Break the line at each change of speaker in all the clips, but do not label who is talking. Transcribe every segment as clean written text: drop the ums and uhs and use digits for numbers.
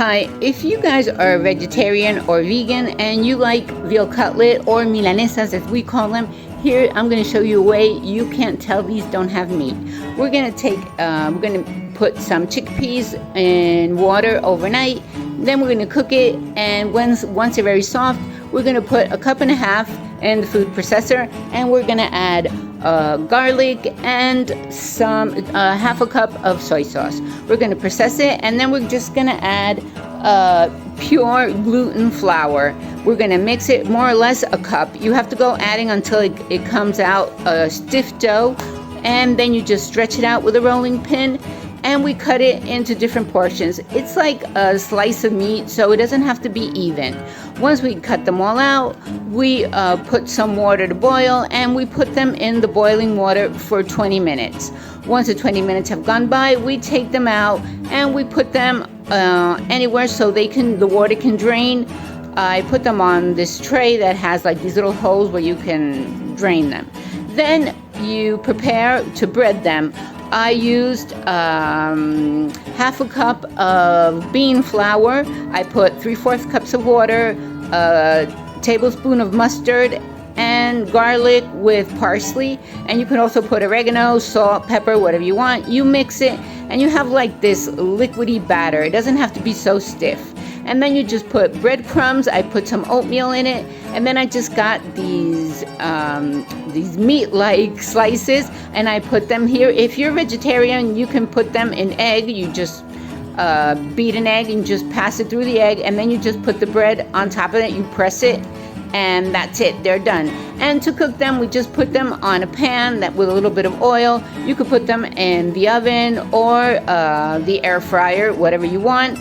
Hi, if you guys are vegetarian or vegan and you like veal cutlet or milanesas as we call them, here I'm going to show you a way you can't tell these don't have meat. We're going to put some chickpeas in water overnight. Then we're going to cook it, and once they're very soft, we're going to put 1.5 cups in the food processor, and we're going to add garlic and some half a cup of soy sauce. We're going to process it, and then we're just going to add pure gluten flour. We're going to mix it more or less a cup. You have to go adding until it comes out a stiff dough, and then you just stretch it out with a rolling pin, and we cut it into different portions. It's like a slice of meat, so it doesn't have to be even. Once we cut them all out, we put some water to boil, and we put them in the boiling water for 20 minutes. Once the 20 minutes have gone by, we take them out and we put them anywhere so the water can drain. I put them on this tray that has like these little holes where you can drain them. Then you prepare to bread them. I used half a cup of bean flour. I put 3/4 cups of water, a tablespoon of mustard, and garlic with parsley. And you can also put oregano, salt, pepper, whatever you want. You mix it, and you have like this liquidy batter. It doesn't have to be so stiff. And then you just put breadcrumbs. I put some oatmeal in it, and then I just got these meat-like slices, and I put them here. If you're vegetarian, you can put them in egg. You just beat an egg and just pass it through the egg, and then you just put the bread on top of it. You press it, and that's it. They're done. And to cook them, we just put them on a pan with a little bit of oil. You could put them in the oven or the air fryer, whatever you want.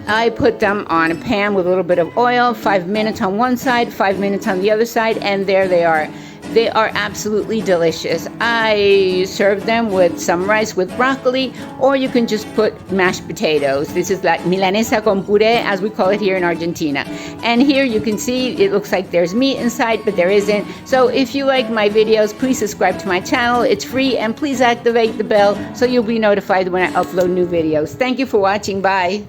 I put them on a pan with a little bit of oil, 5 minutes on one side, 5 minutes on the other side, and there they are. They are absolutely delicious. I serve them with some rice with broccoli, or you can just put mashed potatoes. This is like milanesa con puré, as we call it here in Argentina. And here you can see it looks like there's meat inside, but there isn't. So if you like my videos, please subscribe to my channel. It's free, and please activate the bell so you'll be notified when I upload new videos. Thank you for watching. Bye.